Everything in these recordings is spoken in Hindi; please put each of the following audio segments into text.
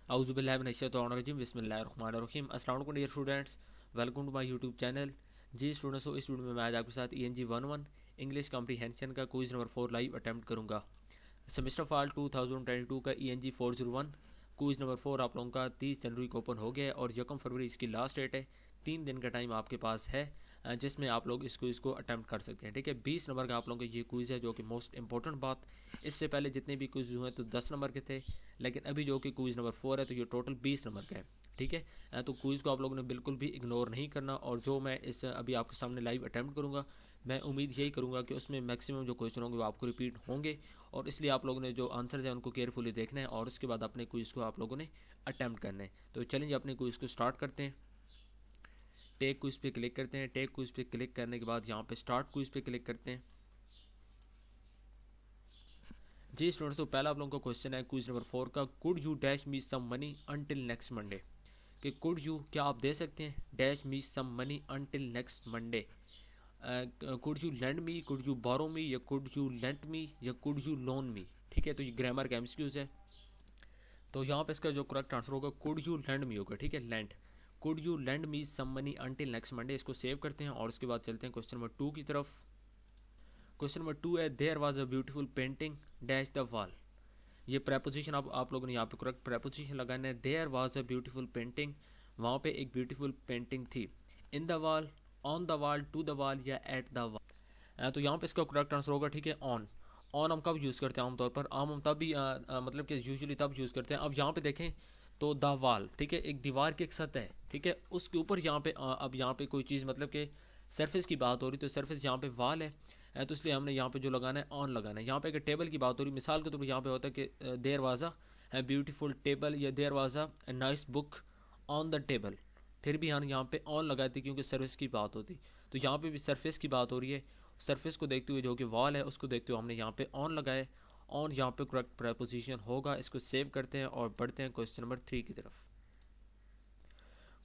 औज़ुबिल्लाहि बिस्मिल्लाहिर्रहमानिर्रहीम। अस्सलाम वालेकुम dear students, welcome to my YouTube channel. जी स्टूडेंट्स, इस वीडियो में मैं आज आपके साथ ENG 11 इंग्लिश कॉम्प्रीहेंशन का क्विज़ नंबर 4 लाइव अटैम्प्ट करूँगा। सेमेस्टर फॉल 2022 का ENG 401 क्विज़ नंबर 4 आप लोगों का 30 जनवरी को ओपन हो गया है और 1 फरवरी इसकी लास्ट डेट है। 3 दिन का टाइम आपके पास है जिसमें आप लोग इस क्विज़ को अटैम्प्ट कर सकते हैं। ठीक है, 20 नंबर का आप लोगों का ये क्विज़ है जो कि मोस्ट इंपॉर्टेंट बात। इससे पहले जितने भी क्विज़ हुए तो 10 नंबर के थे, लेकिन अभी जो कि क्विज़ नंबर 4 है तो ये टोटल 20 नंबर का है। ठीक है, तो क्विज़ को आप लोगों ने बिल्कुल भी इग्नोर नहीं करना। और जो मैं इस अभी आपके सामने लाइव अटैम्प्ट करूँगा, मैं उम्मीद यही करूँगा कि उसमें मैक्सिमम जो क्वेश्चन होंगे वो आपको रिपीट होंगे, और इसलिए आप लोगों ने जो आंसर्स हैं उनको केयरफुली देखना है और उसके बाद अपने क्विज़ को आप लोगों ने अटैम्प्ट करना है। तो चलिए अपने क्विज़ को स्टार्ट करते हैं। टेक क्विज़ पे क्लिक करते हैं। टेक क्विज़ पे क्लिक करने के बाद यहाँ पे स्टार्ट क्विज़ पे क्लिक करते हैं। जी स्टूडेंट्स, तो पहला आप लोगों का क्वेश्चन है क्विज नंबर 4 का, could you dash me some money until next Monday. कि कुड यू, क्या आप दे सकते हैं, dash me some money until next Monday. Could you lend me, could you borrow me, या कुड यू लेंट मी, या कुड यू लोन मी। ठीक है, तो ये ग्रामर का एमसीक्यूज है। तो यहाँ पे इसका जो करेक्ट आंसर होगा कुड यू लेंड मी होगा। ठीक है, lend, could you lend me some money until next Monday. इसको सेव करते हैं और उसके बाद चलते हैं क्वेश्चन नंबर 2 की तरफ। क्वेश्चन नंबर 2 है, there was a beautiful painting dash the wall. ये प्रेपोजिशन आप लोगों ने यहाँ पे करेक्ट प्रेपोजिशन लगाना है। There was a beautiful painting, वहाँ पे एक ब्यूटीफुल पेंटिंग थी। In the wall, on the wall, to the wall, या एट द वॉल। तो यहाँ पे इसका करेक्ट आंसर होगा। ठीक है, ऑन। ऑन हम कब यूज़ करते हैं आमतौर पर, हम तब भी मतलब कि यूजुअली तब यूज़ करते हैं। अब यहाँ पे देखें तो द वॉल, ठीक है, एक दीवार की एक सतह है। ठीक है, उसके ऊपर यहाँ पे अब यहाँ पे कोई चीज़ मतलब कि सरफेस की बात हो रही, तो सरफेस यहाँ पे वॉल है। तो इसलिए हमने यहाँ पे जो लगाना है ऑन लगाना है। यहाँ पे अगर टेबल की बात हो रही, मिसाल के तौर पर यहाँ पे होता है कि there was a beautiful table, या there was a nice book on the table, फिर भी हम यहाँ पे ऑन लगाते क्योंकि सरफेस की बात होती। तो यहाँ पे भी सरफेस की बात हो रही है, सरफेस को देखते हुए जो कि वॉल है उसको देखते हुए हमने यहाँ पे ऑन लगाए। ऑन यहाँ पे करेक्ट प्रेपोजिशन होगा। इसको सेव करते हैं और बढ़ते हैं क्वेश्चन नंबर 3 की तरफ।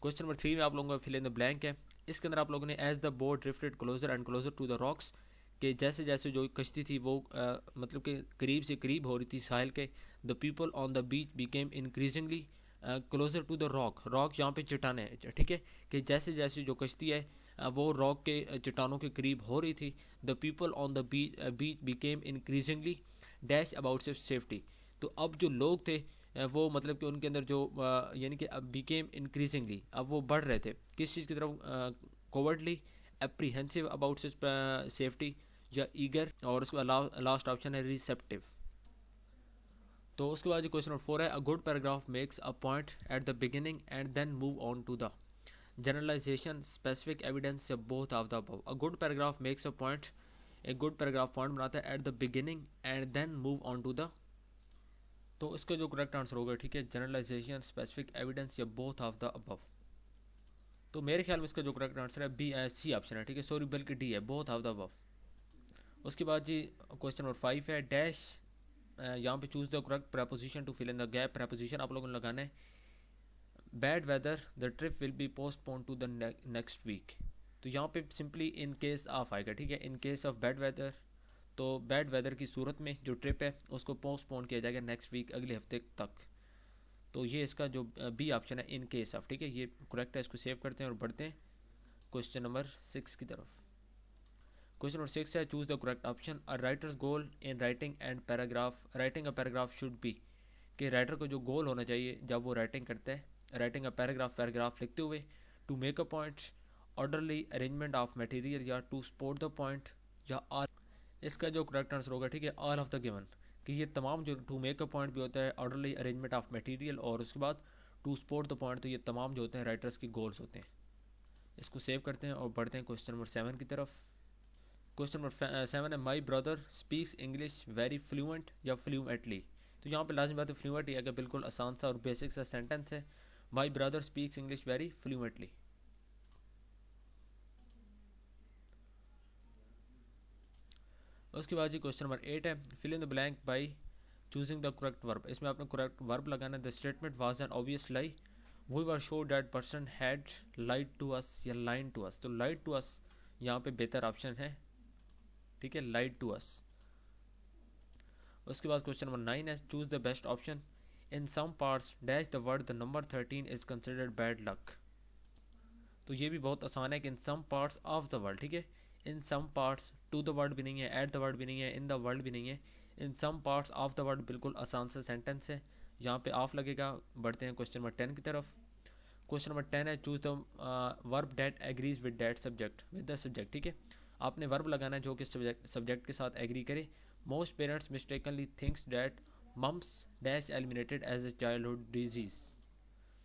क्वेश्चन नंबर 3 में आप लोगों का फिल इन द ब्लैंक है। इसके अंदर आप लोगों ने as the boat drifted closer and closer to the rocks, कि जैसे जैसे जो कश्ती थी वो मतलब कि करीब से करीब हो रही थी साहिल के, the people on the beach became increasingly closer to the rock. Rock यहाँ पे चट्टाने हैं। ठीक है, कि जैसे जैसे जो कश्ती है वो रॉक के चट्टानों के करीब हो रही थी। The people on the beach became increasingly dash about safety. तो अब जो लोग थे वो मतलब कि उनके अंदर जो यानी कि अब बिकेम इंक्रीजिंगली, अब वो बढ़ रहे थे किस चीज़ की तरफ, कोवर्डली, एप्रीहेंसिव अबाउट सेफ्टी, या ईगर, और उसके बाद लास्ट ऑप्शन है रिसेप्टिव। तो उसके बाद जो क्वेश्चन नंबर 4 है, a good paragraph makes a point at the beginning and then move on to the generalisation, specific evidence, या both of the above. A good paragraph makes a point, एक गुड पैराग्राफ पॉइंट बनाता है at the beginning and then move on to the. तो इसका जो करेक्ट आंसर होगा, ठीक है, जनरलाइजेशन, स्पेसिफिक एविडेंस, या बोथ ऑफ द अबव। तो मेरे ख्याल में इसका जो करेक्ट आंसर है बी, सी ऑप्शन है। ठीक है, सॉरी बल्कि डी है, बोथ ऑफ द अबव। उसके बाद जी क्वेश्चन नंबर 5 है, डैश, यहाँ पे choose the correct preposition to fill in the gap. Preposition आप लोगों ने लगाना है, bad weather the trip will be postpone to the next week. तो यहाँ पे सिंपली इन केस ऑफ आएगा। ठीक है, in case of bad weather, तो बैड वेदर की सूरत में जो ट्रिप है उसको पोस्टपोन किया जाएगा नेक्स्ट वीक, अगले हफ्ते तक। तो ये इसका जो बी ऑप्शन है, इन केस ऑफ। ठीक है, ये करेक्ट है। इसको सेव करते हैं और बढ़ते हैं क्वेश्चन नंबर 6 की तरफ। क्वेश्चन नंबर 6 है, choose the correct option. A writers goal in writing and paragraph, writing a paragraph should be, कि राइटर को जो गोल होना चाहिए जब वो राइटिंग करता है, राइटिंग अ पैराग्राफ, पैराग्राफ लिखते हुए, to make a point, orderly arrangement of material, या टू सपोर्ट द पॉइंट, या ऑल। इसका जो करेक्ट आंसर होगा, ठीक है, ऑल ऑफ द गिवन, कि ये तमाम जो टू मेक अ पॉइंट भी होता है, ऑर्डरली अरेंजमेंट ऑफ मटेरियल, और उसके बाद टू सपोर्ट द पॉइंट, तो ये तमाम जो होते हैं राइटर्स के गोल्स होते हैं। इसको सेव करते हैं और बढ़ते हैं क्वेश्चन नंबर 7 की तरफ। क्वेश्चन नंबर 7 है, my brother speaks English very fluent, या फ्लुएंटली। तो यहाँ पे लाजमी बात है फ्लुएंट ही है, बिल्कुल आसान सा और बेसिक सा सेंटेंस है। My brother speaks English very fluently. उसके बाद जी क्वेश्चन नंबर 8 है, fill in the blank by choosing the correct verb. इसमें आपने करेक्ट वर्ब लगाना है। The statement was an obvious lie, we were sure that person had lied to us, या लाइन टू अस। तो लाइड टू अस यहाँ पे बेहतर ऑप्शन है। ठीक है, लाइड टू अस। उसके बाद क्वेश्चन नंबर 9 है, choose the best option. In some parts dash the word the number 13 is considered bad luck. तो ये भी बहुत आसान है कि in some parts of the world, ठीक है, in some parts, to the word भी नहीं है, एट द वर्ड भी नहीं है, इन द वर्ल्ड भी नहीं है, in some parts of the world बिल्कुल आसान सा सेंटेंस है, यहाँ पे ऑफ लगेगा। बढ़ते हैं क्वेश्चन नंबर 10 की तरफ। क्वेश्चन नंबर 10 है choose the verb that agrees with that subject with the subject, ठीक है, आपने वर्ब लगाना है जो कि सब्जेक्ट के साथ एग्री करे। Most parents mistakenly thinks that mumps dash eliminated as a childhood disease.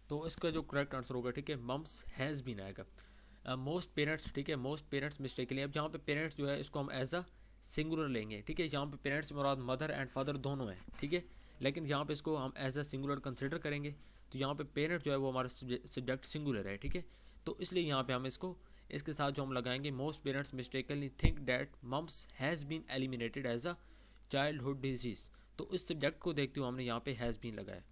तो इसका जो करेक्ट आंसर होगा, ठीक है, मम्स हैज़ बीन आएगा। मोस्ट पेरेंट्स, ठीक है, मोस्ट पेरेंट्स मिस्टेकली, अब जहाँ पे पेरेंट्स जो है इसको हम एज अ सिंगुलर लेंगे, ठीक है, यहाँ पे parents Murad mother and father दोनों हैं, ठीक है, लेकिन यहाँ पे इसको हम एज अ सिंगुलर कंसिडर करेंगे, तो यहाँ पे पेरेंट जो है वो हमारा सब्जेक्ट सिंगुलर है, ठीक है, तो इसलिए यहाँ पे हम इसको इसके साथ जो हम लगाएंगे most parents mistakenly think that mumps has been eliminated as a childhood disease. तो इस सब्जेक्ट को देखते हुए हमने यहाँ पे हैज़ बीन लगाया।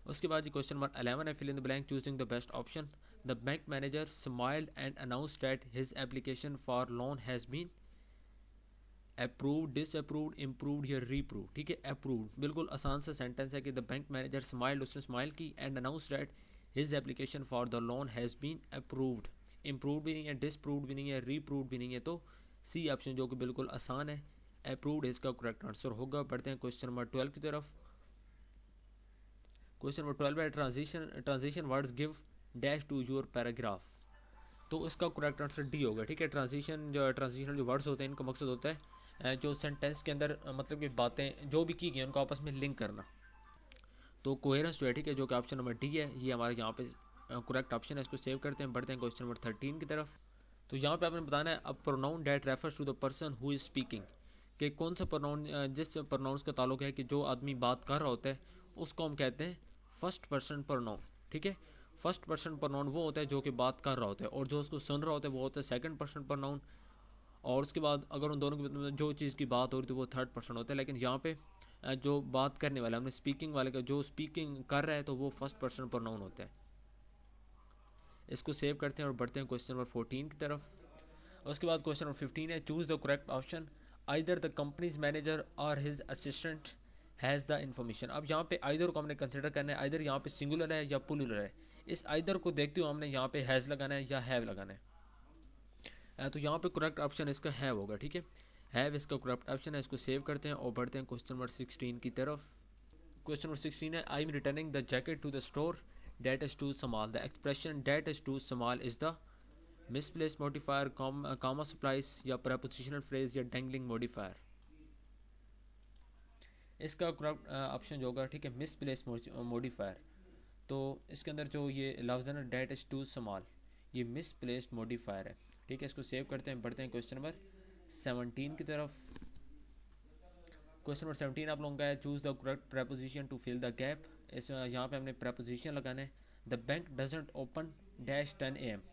उसके बाद क्वेश्चन नंबर 11 है fill in the blank choosing the best option. The bank manager smiled and announce that his application for loan has been approved, disapproved, improved या रीप्रूव्ड, ठीक है, अप्रूव्ड बिल्कुल आसान सा सेंटेंस है कि द बैंक मैनेजर स्माइल्ड, उसने स्माइल की, and announce that his application for the loan has been approved. Improved भी नहीं है, डिसप्रूव्ड भी नहीं है, रीप्रूव्ड भी नहीं है, तो सी ऑप्शन जो कि बिल्कुल आसान है, अप्रूव्ड इसका करेक्ट आंसर होगा। बढ़ते हैं क्वेश्चन नंबर 12 की तरफ। क्वेश्चन नंबर 12 है transition words give dash to your paragraph. तो इसका करेक्ट आंसर डी होगा, ठीक है, ट्रांजिशनल जो वर्ड्स होते हैं इनका मकसद होता है जो सेंटेंस के अंदर मतलब कि बातें जो भी की गई उनको आपस में लिंक करना। तो कोहेरेंस जो है, ठीक है, जो कि ऑप्शन नंबर डी है, ये हमारे यहाँ पे करेक्ट ऑप्शन है, इसको सेव करते हैं। बढ़ते हैं क्वेश्चन नंबर 13 की तरफ। तो यहाँ पे आपने बताना है a pronoun that refers to the person who is speaking, कि कौन सा प्रोनाउन जिस प्रोनाउंस का ताल्लुक है कि जो आदमी बात कर रहा होता है उसको हम कहते हैं फर्स्ट पर्सन प्रोनाउन, ठीक है, फर्स्ट पर्सन प्रोनाउन वो होता है जो कि बात कर रहा होता है, और जो उसको सुन रहा होता है वो होता है सेकंड पर्सन प्रोनाउन, और उसके बाद अगर उन दोनों की जो चीज़ की बात हो रही थी वो थर्ड पर्सन होता है। लेकिन यहाँ पे जो बात करने वाला हमने स्पीकिंग वाले का जो स्पीकिंग कर रहा है तो वो फर्स्ट पर्सन प्रोनाउन होता है। इसको सेव करते हैं और बढ़ते हैं क्वेश्चन नंबर 14 की तरफ। उसके बाद क्वेश्चन नंबर 15 है choose the correct option either the company's manager और his assistant has the information. अब यहाँ पे आइदर को हमने कंसिडर करना है, आइदर यहाँ पे सिंगुलर है या प्लूरल है, इस आइदर को देखते हुए हमने यहाँ पे हैज़ लगाना है या हैव लगाना है। तो यहाँ पे करेक्ट ऑप्शन इसका हैव होगा, ठीक है, हैव इसका करेक्ट ऑप्शन है। इसको सेव करते हैं और बढ़ते हैं क्वेश्चन नंबर 16 की तरफ। क्वेश्चन नंबर 16 है I am returning the jacket to the store that is too small. The expression that is too small is the misplace modifier, comma splice या प्रेपोजिशनल फ्रेज या डेंगलिंग मॉडिफायर। इसका करेक्ट ऑप्शन जो होगा, ठीक है, मिसप्लेस मॉडिफायर। तो इसके अंदर जो ये लफ्ज़ है ना डेट इज टू स्मॉल, ये मिसप्लेस्ड मॉडिफायर है, ठीक है। इसको सेव करते हैं। बढ़ते हैं क्वेश्चन नंबर 17 की तरफ। क्वेश्चन नंबर 17 आप लोगों का है choose the correct preposition to fill the gap. इस यहाँ पे हमने प्रेपोजिशन लगाना है। The bank doesn't open dash 10 AM।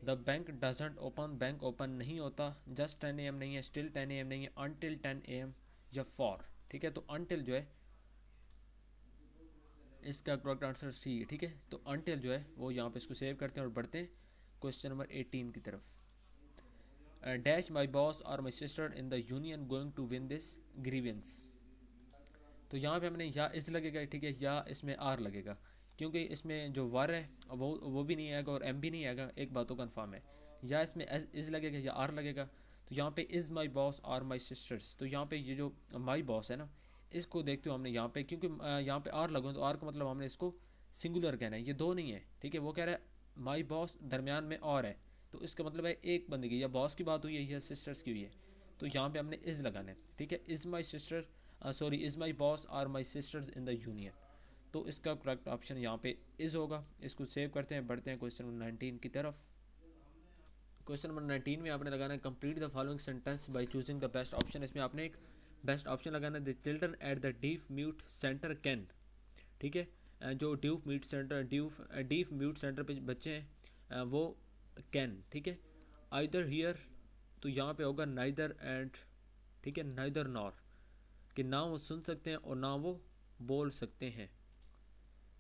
The bank doesn't open, bank open नहीं होता, जस्ट 10 AM नहीं है, स्टिल 10 AM नहीं है, अनटिल 10 AM या फॉर, ठीक है। तो अनटिल जो है इसका करेक्ट आंसर सी है, ठीक है। तो अनटिल जो है वो यहाँ पे इसको सेव करते हैं और बढ़ते हैं क्वेश्चन नंबर 18 की तरफ। डैश माई बॉस और my sister in the union going to win this grievance. तो यहाँ पे हमने या इस लगेगा, ठीक है, या इसमें आर लगेगा, क्योंकि इसमें जो वर है वो भी नहीं आएगा और एम भी नहीं आएगा, एक बात तो कन्फर्म है। या इसमें इज लगेगा या आर लगेगा। तो यहाँ पे इज़ माई बॉस और माई सिस्टर्स, तो यहाँ पे ये जो माई बॉस है ना इसको देखते हो हमने यहाँ पे, क्योंकि यहाँ पे आर लगा तो आर का मतलब हमने इसको सिंगुलर कहना है, ये दो नहीं है, ठीक है। वो कह रहा है माई बॉस दरमियान में और है, तो इसका मतलब है एक बंदे की या बॉस की बात हुई है या सिस्टर्स की हुई है, तो यहाँ पे हमने इज़ लगाना है, ठीक है। Is my sister sorry is my boss are my sisters in the union. तो इसका करेक्ट ऑप्शन यहाँ पे इज़ होगा। इसको सेव करते हैं। बढ़ते हैं क्वेश्चन नंबर 19 की तरफ। क्वेश्चन नंबर 19 में आपने लगाना है complete the following sentence by choosing the best option. इसमें आपने एक बेस्ट ऑप्शन लगाना है the children at the deaf mute centre can, ठीक है। जो डीफ म्यूट सेंटर पे बच्चे हैं वो कैन, ठीक है। आइदर हियर, तो यहाँ पे होगा नाइदर एंड, ठीक है, नाइदर नॉर, कि ना वो सुन सकते हैं और ना वो बोल सकते हैं।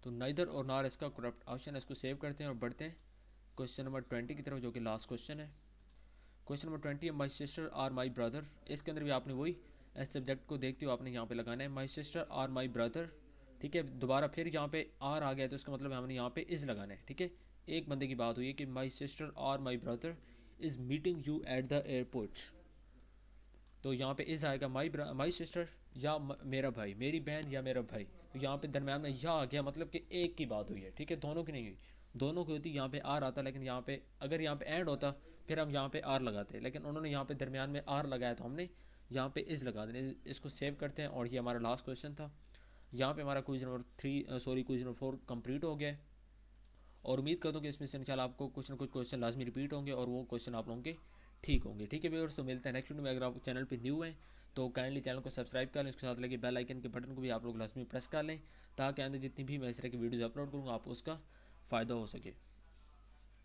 तो नाइदर और नॉर इसका करेक्ट ऑप्शन है। इसको सेव करते हैं और बढ़ते हैं क्वेश्चन नंबर 20 की तरफ, जो कि लास्ट क्वेश्चन है। क्वेश्चन नंबर 20 है माई सिस्टर और माई ब्रदर। इसके अंदर भी आपने वही एज सब्जेक्ट को देखते हो आपने यहाँ पे लगाना है माई सिस्टर और माई ब्रदर, ठीक है। दोबारा फिर यहाँ पे आर आ गया तो इसका मतलब हमने यहाँ पे इज़ लगाना है, ठीक है। एक बंदे की बात हुई है कि माई सिस्टर और my brother is meeting you at the airport, तो यहाँ पे इज़ आएगा माई सिस्टर या मेरा भाई, मेरी बहन या मेरा भाई। तो यहाँ पे दरम्यान में या आ गया, मतलब कि एक की बात हुई है, ठीक है, दोनों की नहीं हुई। दोनों की होती यहाँ पे आर आता, लेकिन यहाँ पे अगर यहाँ पे एंड होता फिर हम यहाँ पे आर लगाते, लेकिन उन्होंने यहाँ पे दरम्यान में आर लगाया तो हमने यहाँ पे इज़ लगा देने। इसको सेव करते हैं और ये हमारा लास्ट क्वेश्चन था। यहाँ पे हमारा question number question number 4 complete हो गया है। और उम्मीद करता हूँ कि इसमें से इंशाल्लाह आपको कुछ ना कुछ क्वेश्चन लाजमी रिपीट होंगे और वो क्वेश्चन आप लोगों के ठीक होंगे, ठीक है व्यूअर्स। तो मिलते हैं नेक्स्ट वीडियो में। अगर आप चैनल पे न्यू हैं तो काइंडली चैनल को सब्सक्राइब कर लें, उसके साथ लगे बेल आइकन के बटन को भी आप लोग लाजमी प्रेस कर लें, ताकि आगे जितनी भी मैं इस तरह की वीडियोज़ अपलोड करूँगा आपको उसका फ़ायदा हो सके।